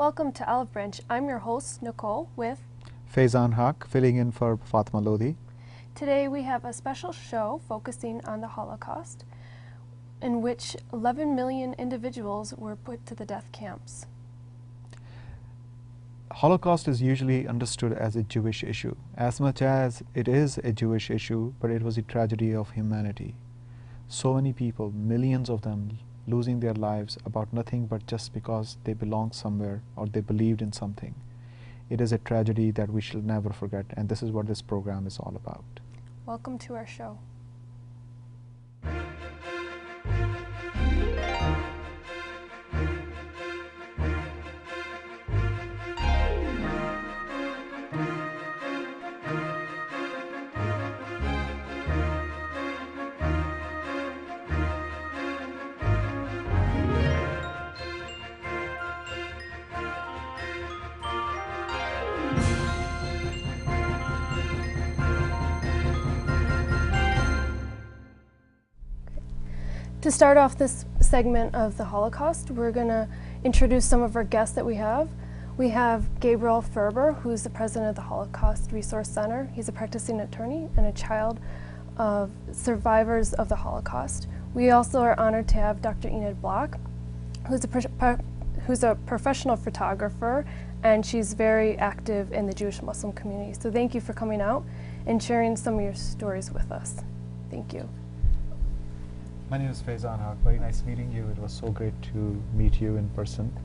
Welcome to Olive Branch. I'm your host, Nicole, with Faizan Haq, filling in for Fatima Lodi. Today we have a special show focusing on the Holocaust, in which 11 million individuals were put to the death camps. Holocaust is usually understood as a Jewish issue. As much as it is a Jewish issue, but it was a tragedy of humanity. So many people, millions of them, losing their lives about nothing but just because they belonged somewhere or they believed in something. It is a tragedy that we shall never forget, and this is what this program is all about. Welcome to our show. To start off this segment of the Holocaust, we're going to introduce some of our guests that we have. We have Gabriel Ferber, who's the president of the Holocaust Resource Center. He's a practicing attorney and a child of survivors of the Holocaust. We also are honored to have Dr. Enid Bloch, who's a professional photographer, and she's very active in the Jewish Muslim community. So thank you for coming out and sharing some of your stories with us. Thank you. My name is Faizan Haq. Very nice meeting you. It was so great to meet you in person.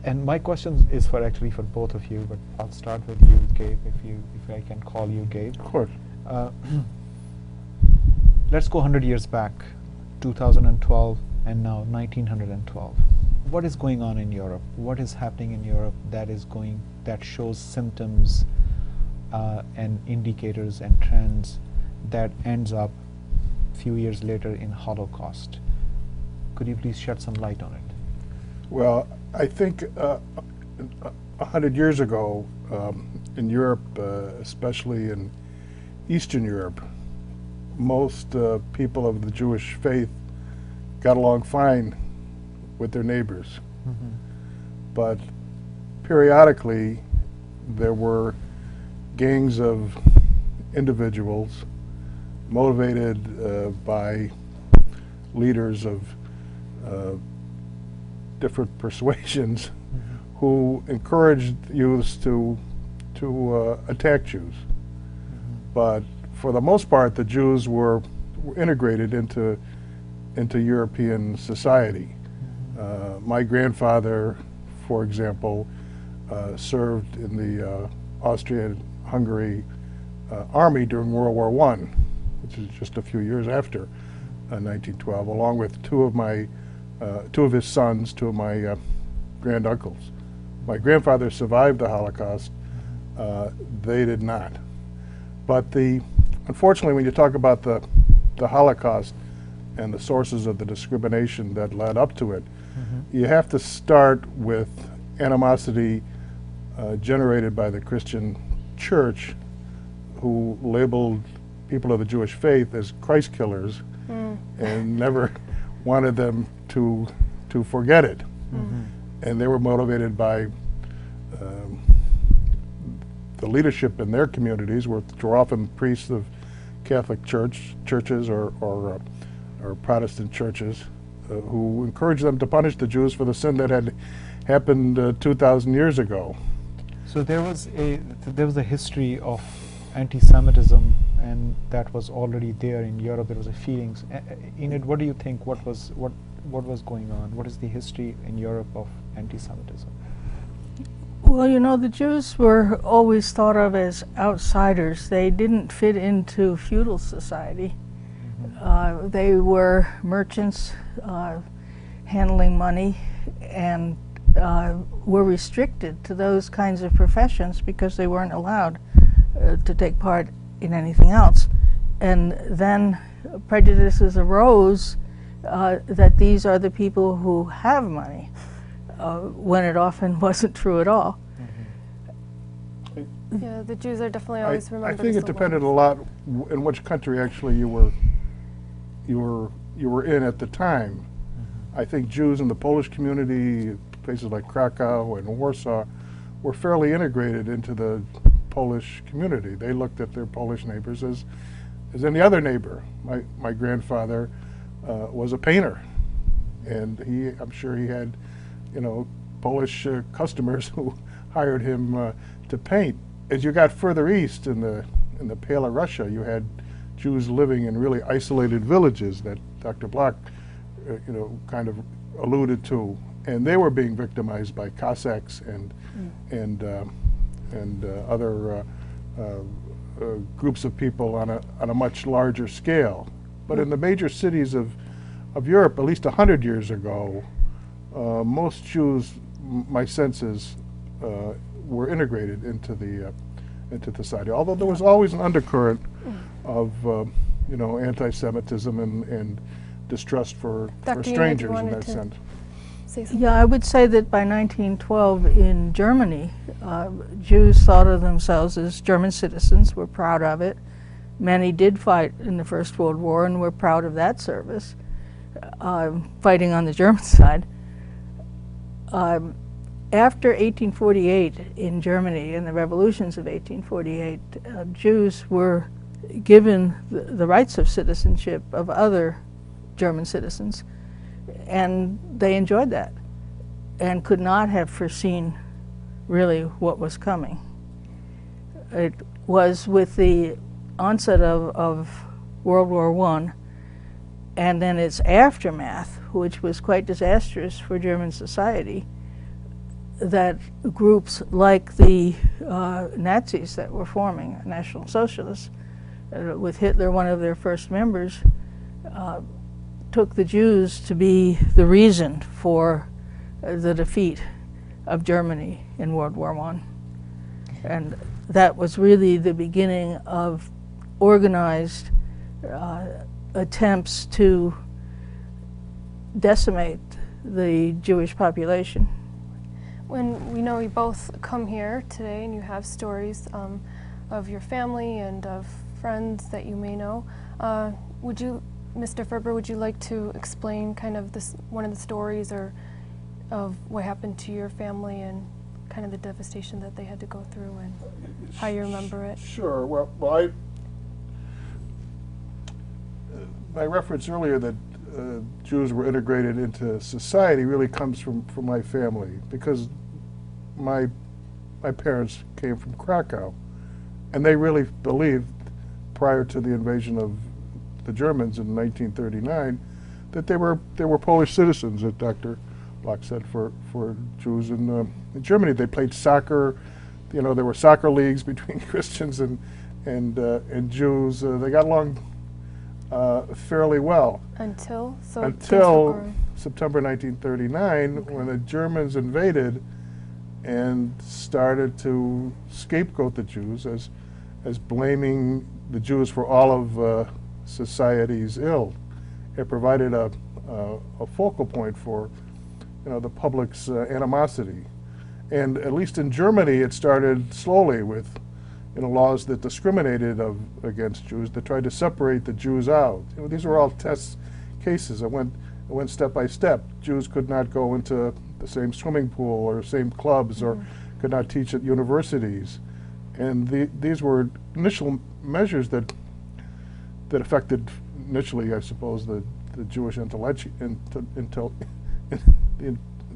And my question is actually for both of you, but I'll start with you, Gabe, if I can call you Gabe. Of course. Let's go 100 years back, 2012 and now 1912. What is going on in Europe? What is happening in Europe that shows symptoms and indicators and trends that ends up few years later in Holocaust? Could you please shed some light on it? Well, I think 100 years ago in Europe, especially in Eastern Europe, most people of the Jewish faith got along fine with their neighbors. Mm-hmm. But periodically there were gangs of individuals motivated by leaders of different persuasions, mm-hmm. who encouraged youths to attack Jews. Mm-hmm. But for the most part, the Jews were integrated into European society. Mm-hmm. My grandfather, for example, served in the Austrian-Hungary army during World War I, which is just a few years after 1912, along with two of his sons, two of my granduncles. My grandfather survived the Holocaust. They did not. But unfortunately, when you talk about the Holocaust and the sources of the discrimination that led up to it, mm-hmm. you have to start with animosity generated by the Christian Church, who labeled people of the Jewish faith as Christ killers, and never wanted them to forget it. Mm-hmm. And they were motivated by the leadership in their communities, which were often priests of Catholic churches or Protestant churches, who encouraged them to punish the Jews for the sin that had happened 2,000 years ago. So there was a history of anti-Semitism, and that was already there in Europe. There was a feelings. Enid, what do you think? What was going on? What is the history in Europe of anti-Semitism? Well, you know, the Jews were always thought of as outsiders. They didn't fit into feudal society. Mm-hmm. They were merchants handling money, and were restricted to those kinds of professions because they weren't allowed to take part in anything else. And then prejudices arose that these are the people who have money, when it often wasn't true at all. Mm-hmm. Yeah, the Jews are definitely always remembered. I think as it the depended a ones. lot in which country actually you were in at the time. Mm-hmm. I think Jews in the Polish community, places like Krakow and Warsaw, were fairly integrated into the Polish community. They looked at their Polish neighbors as any other neighbor. My grandfather was a painter, and I'm sure he had, Polish customers who hired him to paint. As you got further east in the Pale of Russia, you had Jews living in really isolated villages that Dr. Bloch, kind of alluded to, and they were being victimized by Cossacks and other groups of people on a much larger scale. But in the major cities of Europe, at least 100 years ago, most Jews, my sense is, were integrated into the society. Although there was always an undercurrent of anti-Semitism and distrust for strangers in that sense. Yeah, I would say that by 1912 in Germany, Jews thought of themselves as German citizens, were proud of it. Many did fight in the First World War and were proud of that service, fighting on the German side. After 1848 in Germany, in the revolutions of 1848, Jews were given the rights of citizenship of other German citizens, and they enjoyed that and could not have foreseen really what was coming. It was with the onset of World War I and then its aftermath, which was quite disastrous for German society, that groups like the Nazis that were forming, National Socialists, with Hitler one of their first members, took the Jews to be the reason for the defeat of Germany in World War I. And that was really the beginning of organized attempts to decimate the Jewish population. When we know you both come here today and you have stories of your family and of friends that you may know, would you, Mr. Ferber, would you like to explain kind of one of the stories of what happened to your family and kind of the devastation that they had to go through and how you remember it? Sure. Well, my reference earlier that Jews were integrated into society really comes from my family, because my parents came from Krakow, and they really believed, prior to the invasion of the Germans in 1939, that they were Polish citizens, that Dr. Bloch said, for Jews in Germany. They played soccer. There were soccer leagues between Christians and Jews. They got along fairly well. Until September 1939, when the Germans invaded and started to scapegoat the Jews as blaming the Jews for all of society's ill. It provided a focal point for the public's animosity. And at least in Germany, it started slowly with laws that discriminated against Jews, that tried to separate the Jews out. These were all test cases. It went step by step. Jews could not go into the same swimming pool or same clubs, or could not teach at universities. And these were initial measures that affected initially, I suppose, the Jewish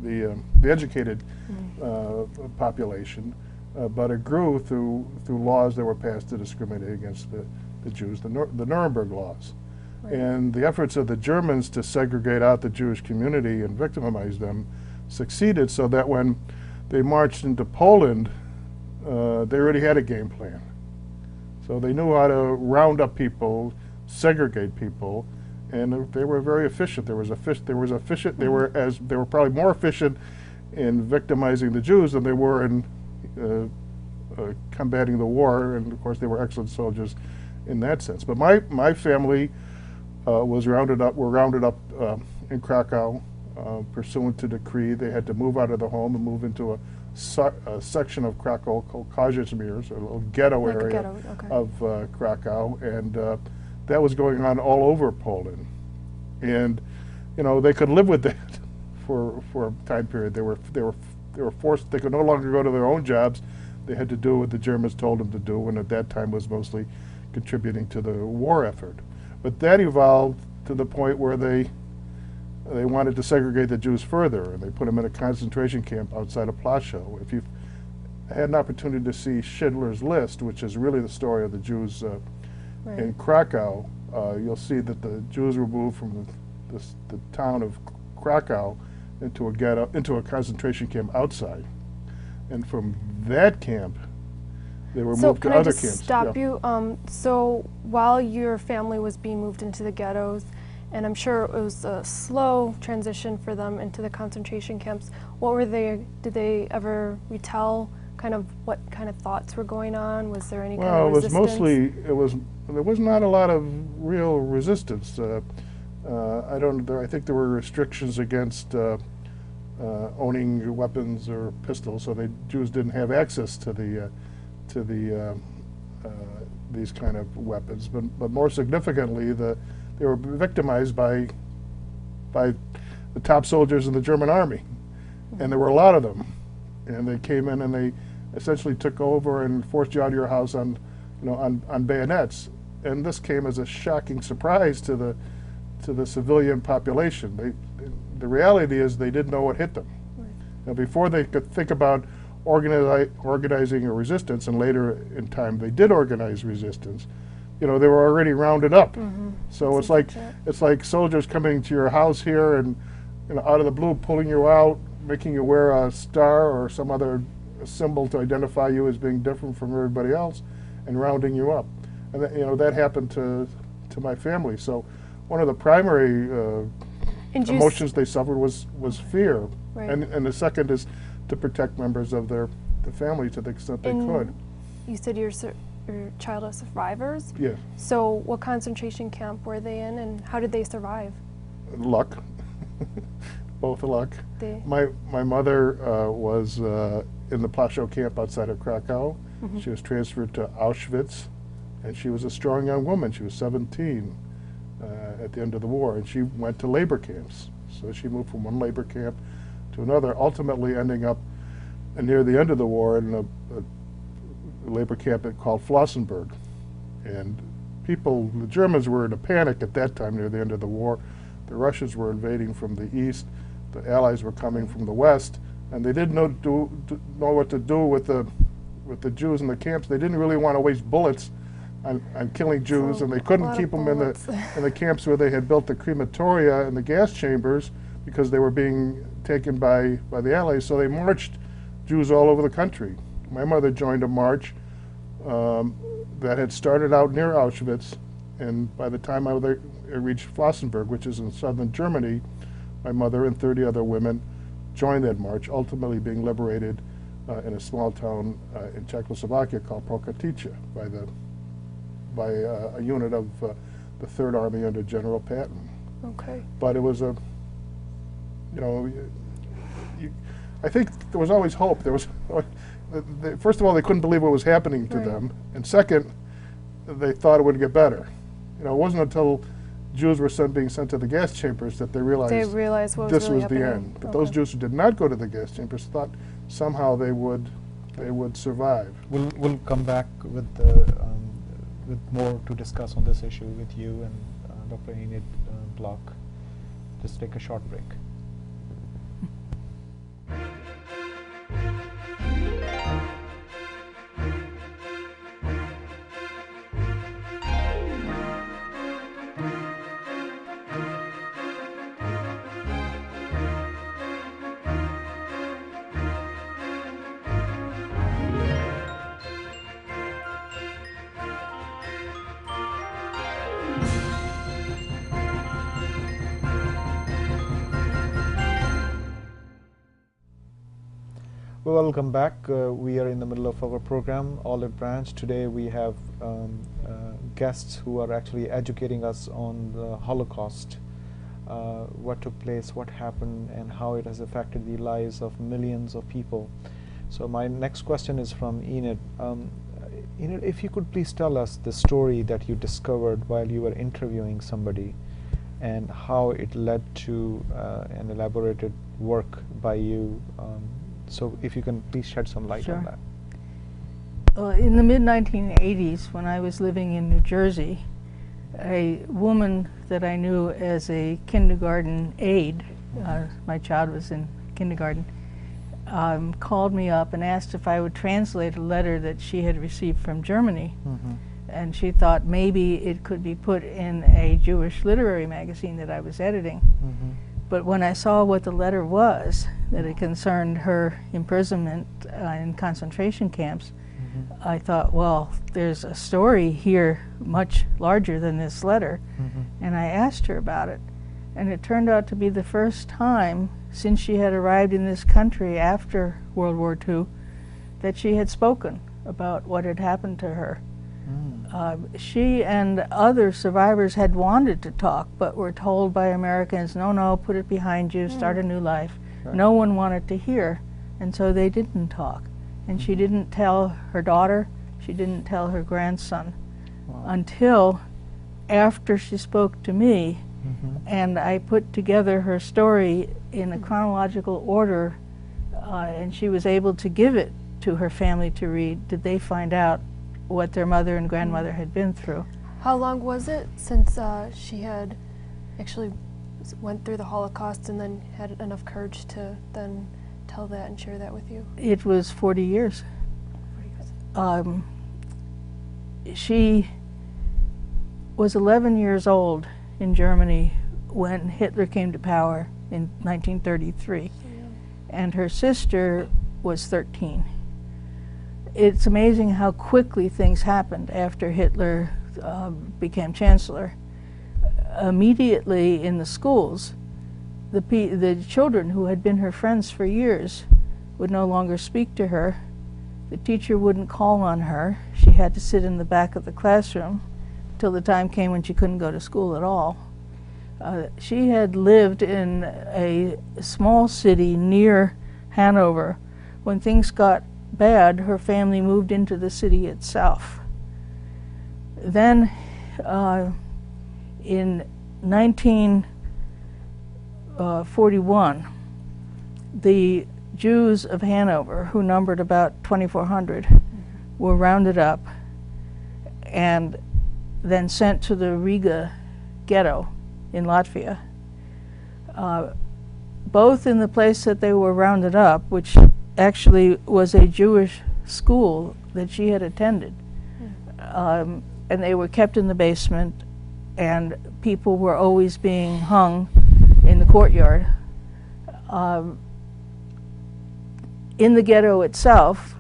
the educated population. But it grew through laws that were passed to discriminate against the Jews, the Nuremberg laws. Right. And the efforts of the Germans to segregate out the Jewish community and victimize them succeeded, so that when they marched into Poland, they already had a game plan. So they knew how to round up people, segregate people, and they were very efficient. They were probably more efficient in victimizing the Jews than they were in combating the war, and of course they were excellent soldiers in that sense. But my family were rounded up in Krakow pursuant to decree. They had to move out of the home and move into a section of Krakow called Kazimierz, a little ghetto area of Krakow, and that was going on all over Poland. And they could live with that for a time period. They were forced. They could no longer go to their own jobs. They had to do what the Germans told them to do, and at that time was mostly contributing to the war effort. But that evolved to the point where they wanted to segregate the Jews further, and they put them in a concentration camp outside of Plaszow. If you've had an opportunity to see Schindler's List, which is really the story of the Jews in Krakow, you'll see that the Jews were moved from the town of Krakow into a ghetto, into a concentration camp outside, and from that camp they were moved to other camps. So can I just stop you? So while your family was being moved into the ghettos, and I'm sure it was a slow transition for them into the concentration camps, what were they? Did they ever retell kind of what kind of thoughts were going on? Was there any kind of resistance? Well, it was mostly there was not a lot of real resistance. I think there were restrictions against owning weapons or pistols, so the Jews didn't have access to these kind of weapons. But more significantly, they were victimized by the top soldiers in the German army, and there were a lot of them, and they came in and they essentially took over and forced you out of your house on bayonets. And this came as a shocking surprise to the civilian population. The reality is they didn't know what hit them. Right. Now, before they could think about organizing a resistance, and later in time they did organize resistance, they were already rounded up. Mm-hmm. So it's like soldiers coming to your house here and out of the blue pulling you out, making you wear a star or some other symbol to identify you as being different from everybody else, and rounding you up. And that happened to my family. So one of the primary emotions they suffered was fear, right. and the second is to protect members of the family to the extent they could. You said your child of survivors? Yes. So what concentration camp were they in, and how did they survive? Luck. Both luck. My mother was in the Plaszow camp outside of Krakow. Mm-hmm. She was transferred to Auschwitz, and she was a strong young woman. She was 17 at the end of the war, and she went to labor camps. So she moved from one labor camp to another, ultimately ending up near the end of the war in a labor camp called Flossenburg. And the Germans were in a panic at that time near the end of the war. The Russians were invading from the east, the Allies were coming from the west, and they didn't know what to do with the Jews in the camps. They didn't really want to waste bullets on killing Jews, and they couldn't keep them in the camps where they had built the crematoria and the gas chambers because they were being taken by the Allies. So they marched Jews all over the country. My mother joined a march that had started out near Auschwitz, and by the time I reached Flossenburg, which is in southern Germany, my mother and 30 other women joined that march, ultimately being liberated in a small town in Czechoslovakia called Prokatice by a unit of the Third Army under General Patton. Okay. But it was I think there was always hope. There was, first of all, they couldn't believe what was happening to them, and second, they thought it would get better. It wasn't until Jews were being sent to the gas chambers that they realized what this was the end. But those Jews who did not go to the gas chambers thought somehow they would survive. We'll come back with more to discuss on this issue with you and Dr. Enid Bloch. Just take a short break. Welcome back. We are in the middle of our program, Olive Branch. Today we have guests who are actually educating us on the Holocaust, what took place, what happened, and how it has affected the lives of millions of people. So my next question is from Enid. Enid, if you could please tell us the story that you discovered while you were interviewing somebody and how it led to an elaborated work by you. So if you can please shed some light on Sure. that. In the mid-1980s, when I was living in New Jersey, a woman that I knew as a kindergarten aide, my child was in kindergarten, called me up and asked if I would translate a letter that she had received from Germany. And she thought maybe it could be put in a Jewish literary magazine that I was editing. But when I saw what the letter was, that it concerned her imprisonment in concentration camps, I thought, well, there's a story here much larger than this letter. And I asked her about it. And it turned out to be the first time since she had arrived in this country after World War II that she had spoken about what had happened to her. She and other survivors had wanted to talk, but were told by Americans, no, put it behind you, start a new life. Right. No one wanted to hear, and so they didn't talk. And she didn't tell her daughter, she didn't tell her grandson, until after she spoke to me, and I put together her story in a chronological order, and she was able to give it to her family to read. Did they find out what their mother and grandmother had been through? How long was it since she had actually went through the Holocaust and then had enough courage to then tell that and share that with you? It was 40 years. She was 11 years old in Germany when Hitler came to power in 1933, and her sister was 13. It's amazing how quickly things happened after Hitler became chancellor. Immediately in the schools, the children who had been her friends for years would no longer speak to her. The teacher wouldn't call on her. She had to sit in the back of the classroom till the time came when she couldn't go to school at all. She had lived in a small city near Hanover. When things got bad, her family moved into the city itself. Then in 1941, the Jews of Hanover, who numbered about 2,400, were rounded up and then sent to the Riga ghetto in Latvia. Both in the place that they were rounded up, which actually was a Jewish school that she had attended, and they were kept in the basement, and people were always being hung in the courtyard. In the ghetto itself,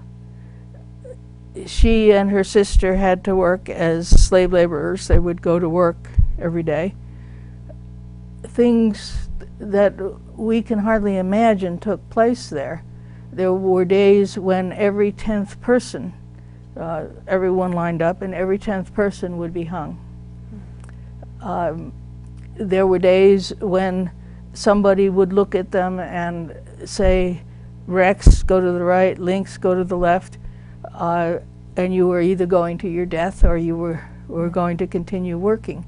she and her sister had to work as slave laborers. They would go to work every day. Things that we can hardly imagine took place there. There were days when every 10th person, everyone lined up, and every 10th person would be hung. There were days when somebody would look at them and say, Rex, go to the right, Lynx, go to the left, and you were either going to your death or you were going to continue working,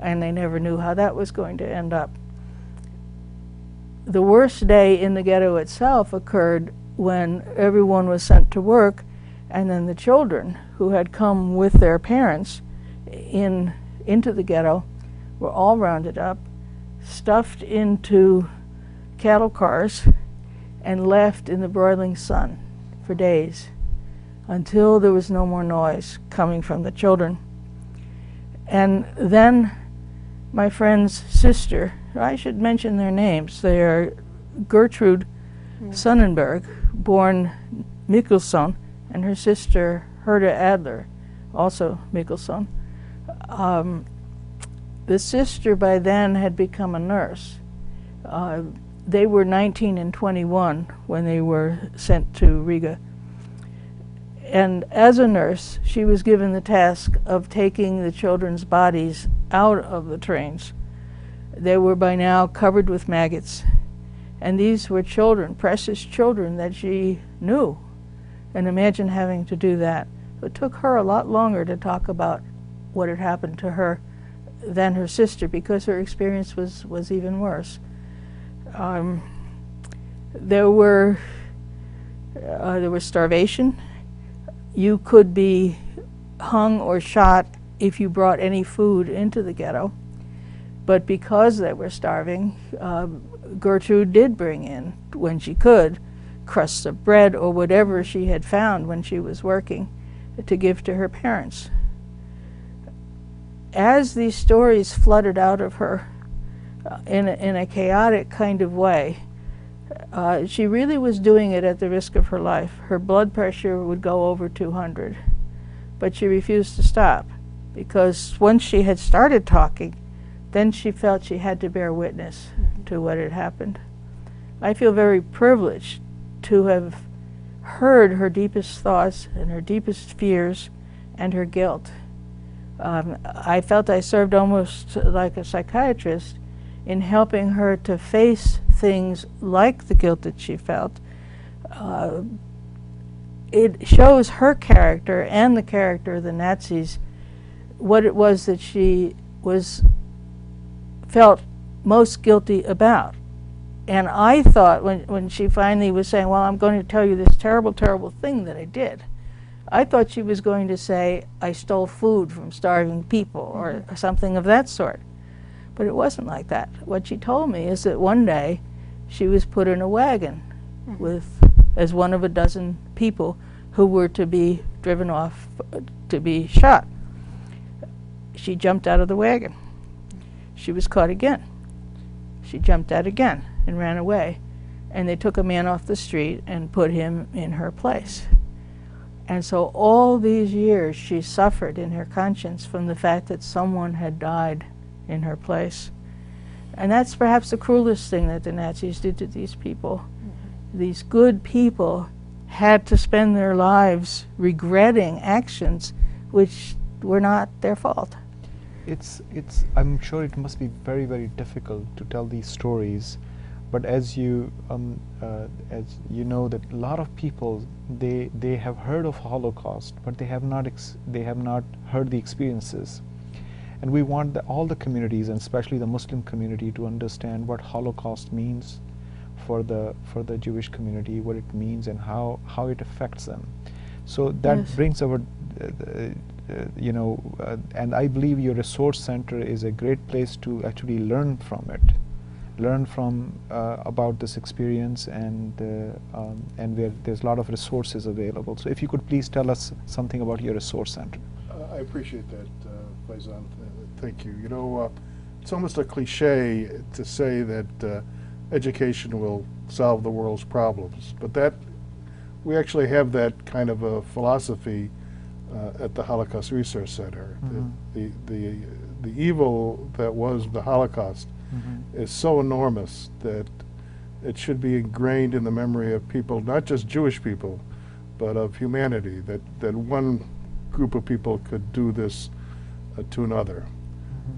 and they never knew how that was going to end up. The worst day in the ghetto itself occurred when everyone was sent to work, and then the children who had come with their parents into the ghetto were all rounded up, stuffed into cattle cars, and left in the broiling sun for days until there was no more noise coming from the children. And then my friend's sister, I should mention their names, they are Gertrude Sonnenberg, born Mikkelson, and her sister Herta Adler, also Mikkelson. The sister by then had become a nurse. They were 19 and 21 when they were sent to Riga. And as a nurse, she was given the task of taking the children's bodies out of the trains. They were by now covered with maggots. And these were children, precious children that she knew. And imagine having to do that. It took her a lot longer to talk about what had happened to her than her sister because her experience was even worse. There was starvation. You could be hung or shot if you brought any food into the ghetto. But because they were starving, Gertrude did bring in, when she could, crusts of bread or whatever she had found when she was working to give to her parents. As these stories flooded out of her in a chaotic kind of way, she really was doing it at the risk of her life. Her blood pressure would go over 200, but she refused to stop because once she had started talking, then she felt she had to bear witness to what had happened. I feel very privileged to have heard her deepest thoughts and her deepest fears and her guilt. I felt I served almost like a psychiatrist in helping her to face things like the guilt that she felt. It shows her character and the character of the Nazis, what it was that she felt most guilty about. And I thought when she finally was saying, well, I'm going to tell you this terrible, terrible thing that I did, I thought she was going to say, I stole food from starving people or something of that sort. But it wasn't like that. What she told me is that one day she was put in a wagon as one of a dozen people who were to be driven off to be shot. She jumped out of the wagon. She was caught again. She jumped out again and ran away. And they took a man off the street and put him in her place. And so all these years she suffered in her conscience from the fact that someone had died in her place. And that's perhaps the cruelest thing that the Nazis did to these people. These good people had to spend their lives regretting actions which were not their fault. I'm sure it must be very, very difficult to tell these stories, but as you know, that a lot of people, they have heard of Holocaust, but they have not heard the experiences. And we want all the communities, and especially the Muslim community, to understand what Holocaust means for the Jewish community, what it means and how it affects them. So that brings our and I believe your resource center is a great place to actually learn from it, learn from about this experience, and where there's a lot of resources available. So if you could please tell us something about your resource center. I appreciate that, Faizan. Thank you. You know, it's almost a cliche to say that education will solve the world's problems, but that we actually have that kind of a philosophy at the Holocaust Resource Center. The evil that was the Holocaust is so enormous that it should be ingrained in the memory of people, not just Jewish people, but of humanity, that one group of people could do this to another.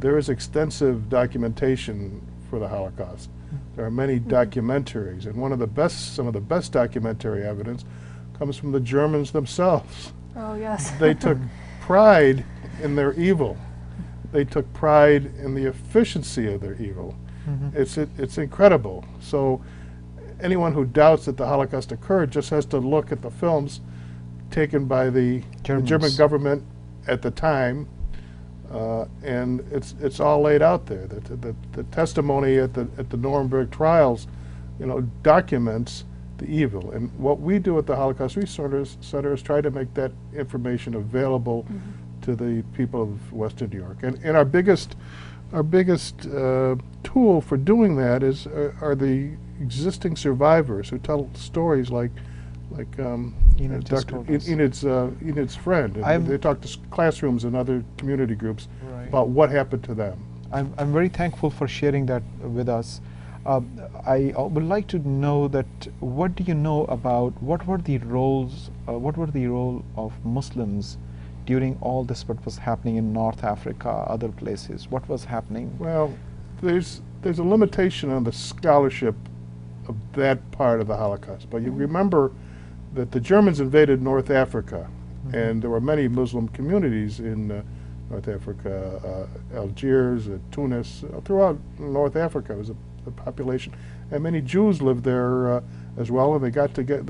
There is extensive documentation for the Holocaust. There are many documentaries, and some of the best documentary evidence comes from the Germans themselves. Oh, yes. They took pride in their evil. They took pride in the efficiency of their evil. It's incredible. So anyone who doubts that the Holocaust occurred just has to look at the films taken by the German government at the time, and it's all laid out there. The testimony at the Nuremberg trials, documents the evil. And what we do at the Holocaust Resource Center is try to make that information available to the people of Western New York. And our biggest tool for doing that are the existing survivors who tell stories like Enid's friend. They talk to classrooms and other community groups about what happened to them. I'm very thankful for sharing that with us. I would like to know that what do you know about what were the role of Muslims during all this, what was happening in North Africa, other places? What was happening? Well, there's a limitation on the scholarship of that part of the Holocaust. But you remember that the Germans invaded North Africa, and there were many Muslim communities in North Africa, Algiers, Tunis, throughout North Africa was the population, and many Jews lived there as well, and they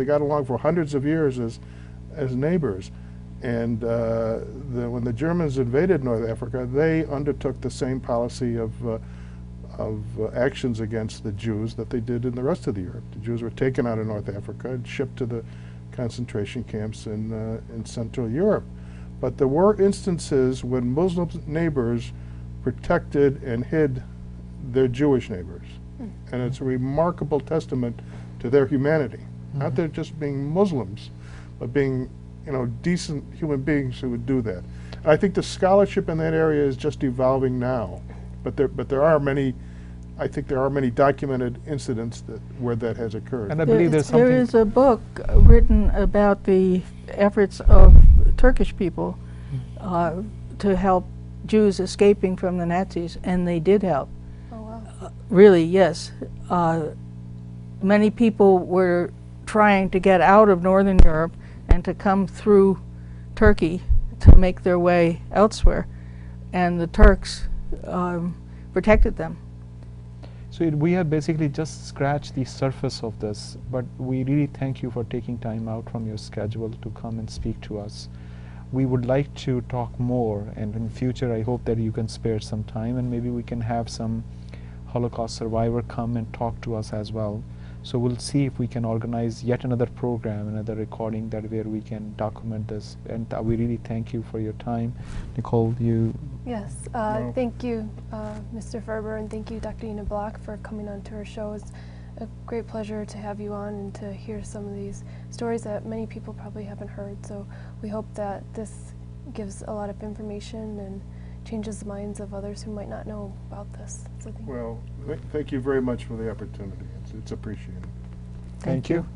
got along for hundreds of years as neighbors. And when the Germans invaded North Africa, they undertook the same policy of actions against the Jews that they did in the rest of the Europe. The Jews were taken out of North Africa and shipped to the concentration camps in Central Europe. But there were instances when Muslim neighbors protected and hid their Jewish neighbors. And it's a remarkable testament to their humanity. Not their just being Muslims, but being, you know, decent human beings who would do that. And I think the scholarship in that area is just evolving now. But there are many, I think there are many documented incidents where that has occurred. And I believe there's something. There is a book written about the efforts of Turkish people to help Jews escaping from the Nazis, and they did help. Oh, wow. Really, yes. Many people were trying to get out of Northern Europe and to come through Turkey to make their way elsewhere, and the Turks protected them. So we have basically just scratched the surface of this, but we really thank you for taking time out from your schedule to come and speak to us. We would like to talk more, and in future I hope that you can spare some time, and maybe we can have some Holocaust survivor come and talk to us as well. So we'll see if we can organize yet another program, another recording that where we can document this. And we really thank you for your time. Nicole, you... Yes, thank you, Mr. Ferber, and thank you, Dr. Enid Bloch, for coming on to our show. It's a great pleasure to have you on and to hear some of these stories that many people probably haven't heard. So we hope that this gives a lot of information and changes the minds of others who might not know about this. So Well, thank you very much for the opportunity. It's appreciated. Thank you.